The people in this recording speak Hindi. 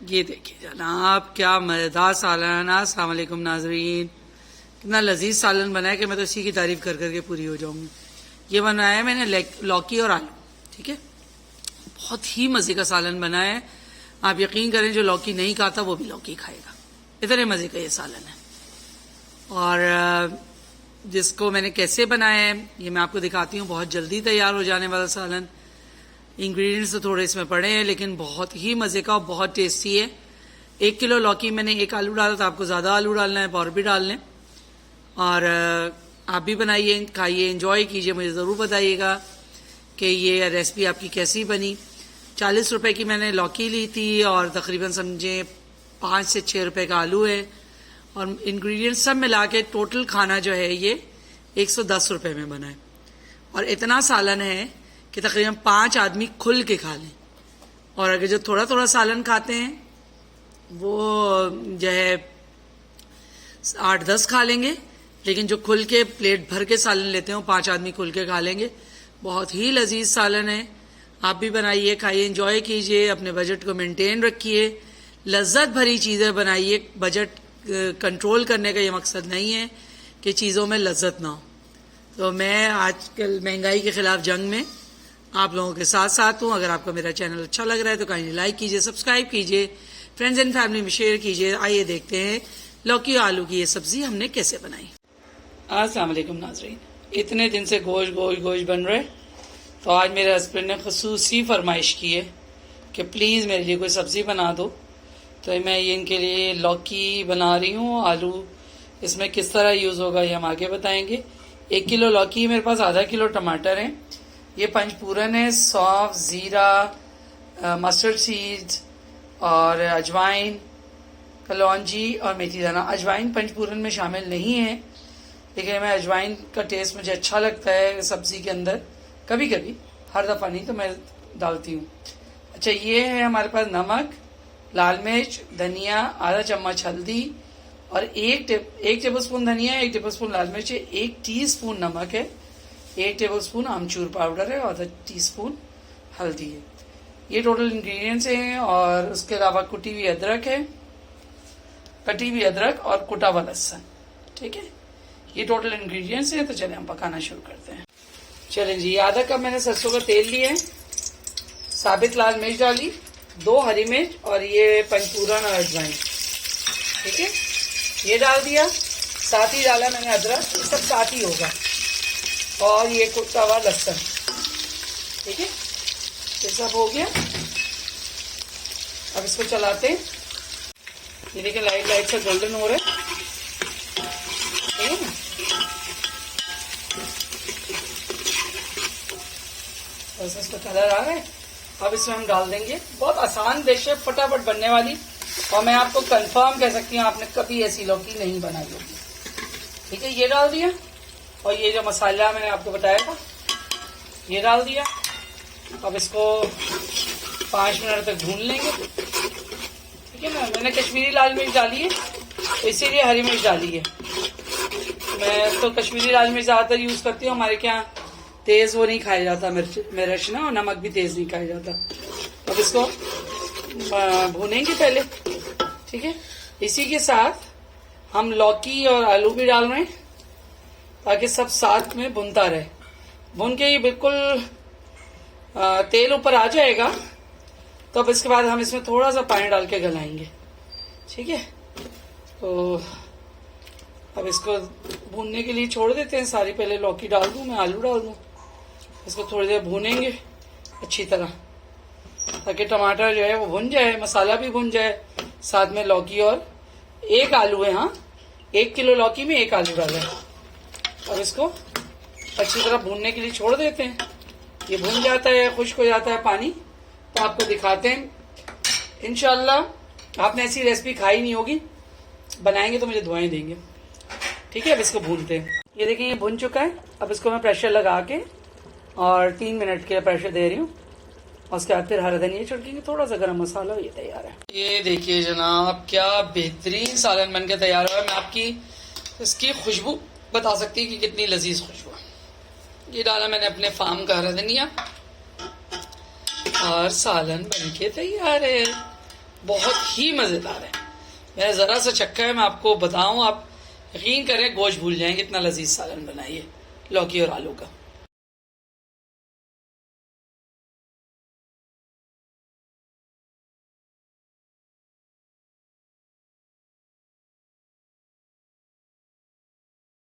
ये देखिए जनाब क्या मज़ेदार सालन। अस्सलाम वालेकुम नाजरीन। कितना लजीज सालन बना है कि मैं तो इसी की तारीफ कर करके पूरी हो जाऊंगी। ये बनाया है मैंने लौकी और आलू, ठीक है। बहुत ही मज़े का सालन बना है। आप यकीन करें जो लौकी नहीं खाता वो भी लौकी खाएगा, इतने मज़े का ये सालन है। और जिसको मैंने कैसे बनाया है ये मैं आपको दिखाती हूँ। बहुत जल्दी तैयार हो जाने वाला सालन। इंग्रेडिएंट्स तो थोड़े इसमें पड़े हैं लेकिन बहुत ही मज़े का और बहुत टेस्टी है। 1 किलो लौकी मैंने 1 आलू डाला था, आपको ज़्यादा आलू डालना है और भी डाल लें। और आप भी बनाइए, खाइए, एंजॉय कीजिए। मुझे ज़रूर बताइएगा कि ये रेसिपी आपकी कैसी बनी। 40 रुपए की मैंने लौकी ली थी और तकरीबन समझें 5 से 6 रुपए का आलू है। और इंग्रेडिएंट्स सब मिला के टोटल खाना जो है ये 110 रुपए में बना है। और इतना सालन है कि तकरीबन 5 आदमी खुल के खा लें। और अगर जो थोड़ा थोड़ा सालन खाते हैं वो जो है 8-10 खा लेंगे, लेकिन जो खुल के प्लेट भर के सालन लेते हैं वो 5 आदमी खुल के खा लेंगे। बहुत ही लजीज सालन है। आप भी बनाइए, खाइए, एंजॉय कीजिए, अपने बजट को मेंटेन रखिए, लज्जत भरी चीज़ें बनाइए। बजट कंट्रोल करने का ये मकसद नहीं है कि चीज़ों में लज्जत ना हो। तो मैं आजकल महंगाई के खिलाफ जंग में आप लोगों के साथ साथ हूँ। अगर आपको मेरा चैनल अच्छा लग रहा है तो काइंडली लाइक कीजिए, सब्सक्राइब कीजिए, फ्रेंड्स एंड फैमिली में शेयर कीजिए। आइए देखते हैं लौकी और आलू की ये सब्जी हमने कैसे बनाई। अस्सलाम वालेकुम नाजरीन। इतने दिन से गोश्त बन रहे, तो आज मेरे हस्बैंड ने खसूसी फरमाइश की है कि प्लीज़ मेरे लिए कोई सब्ज़ी बना दो। तो मैं ये इनके लिए लौकी बना रही हूँ। आलू इसमें किस तरह यूज़ होगा ये हम आगे बताएंगे। 1 किलो लौकी, मेरे पास आधा किलो टमाटर हैं, ये पंचपूरन है, सौंफ, ज़ीरा, मस्टर्ड सीड्स और अजवाइन, कलौंजी और मेथी दाना। अजवाइन पंचपूरन में शामिल नहीं है लेकिन मैं अजवाइन का टेस्ट मुझे अच्छा लगता है सब्ज़ी के अंदर, कभी कभी, हर दफ़ा नहीं तो मैं डालती हूँ। अच्छा, ये है हमारे पास नमक, लाल मिर्च, धनिया, आधा चम्मच हल्दी और एक टेबल स्पून धनिया है, 1 टेबल स्पून लाल मिर्च है, 1 टीस्पून नमक है, 1 टेबल स्पून आमचूर पाउडर है और आधा टीस्पून हल्दी है। ये टोटल इंग्रेडिएंट्स हैं। और उसके अलावा कटी हुई अदरक और कुटा हुआ लहसुन, ठीक है। ये टोटल इंग्रेडिएंट्स हैं। तो चलिए हम पकाना शुरू करते हैं। चलें जी, आधा कप मैंने सरसों का तेल लिया है, साबित लाल मिर्च डाली, 2 हरी मिर्च और ये पंचपूरन और अजवाइन, ठीक है, ये डाल दिया। साथ ही डाला मैंने अदरक, ये सब साथ ही होगा, और ये कुटा हुआ लहसुन, ठीक है। ये सब हो गया। अब इसको चलाते हैं। ये देखिए लाइट से गोल्डन हो रहा है, ठीक है ना। बस इसका कलर आ रहा है। अब इसमें हम डाल देंगे, बहुत आसान डिश है, फटाफट बनने वाली, और मैं आपको कंफर्म कह सकती हूँ आपने कभी ऐसी लौकी नहीं बनाई होगी, ठीक है। ये डाल दिया। और ये जो मसाला मैंने आपको बताया था ये डाल दिया। अब इसको 5 मिनट तक भून लेंगे, ठीक है ना। मैंने कश्मीरी लाल मिर्च डाली है तो इसीलिए हरी मिर्च डाली है। मैं तो कश्मीरी लाल मिर्च ज़्यादातर यूज़ करती हूँ, हमारे क्या तेज़ वो नहीं खाया जाता मिर्च ना, और नमक भी तेज़ नहीं खाया जाता। अब इसको भूनेंगे पहले, ठीक है। इसी के साथ हम लौकी और आलू भी डाल रहे हैं ताकि सब साथ में भुनता रहे। भुन के ये बिल्कुल तेल ऊपर आ जाएगा तो अब इसके बाद हम इसमें थोड़ा सा पानी डाल के गलाएंगे, ठीक है। तो अब इसको भूनने के लिए छोड़ देते हैं। सारी पहले लौकी डाल दूं, मैं आलू डाल दूं, इसको थोड़ी देर भूनेंगे अच्छी तरह ताकि टमाटर जो है वो भुन जाए, मसाला भी भुन जाए, साथ में लौकी। और 1 आलू है, हाँ, 1 किलो लौकी में 1 आलू डाला है। अब इसको अच्छी तरह भूनने के लिए छोड़ देते हैं। ये भुन जाता है, खुश्क हो जाता है पानी, तो आपको दिखाते हैं। इंशाल्लाह आपने ऐसी रेसिपी खाई नहीं होगी, बनाएंगे तो मुझे दुआएं देंगे, ठीक है। अब इसको भूनते हैं। ये देखिए ये भुन चुका है। अब इसको मैं प्रेशर लगा के और 3 मिनट के प्रेशर दे रही हूँ, और उसके बाद फिर हरा धनिया छिड़केंगे, थोड़ा सा गरम मसाला, ये तैयार है। ये देखिए जनाब क्या बेहतरीन सालन बन के तैयार हुआ है। मैं आपकी इसकी खुशबू बता सकती हूँ कि कितनी लजीज खुशबू है। ये डाला मैंने अपने फार्म का हरा धनिया और सालन बन के तैयार है। बहुत ही मज़ेदार है। मैंने ज़रा सा चक्का है, मैं आपको बताऊं, आप यकीन करें गोश्त भूल जाएंगे, इतना लजीज सालन बनाइए लौकी और आलू का।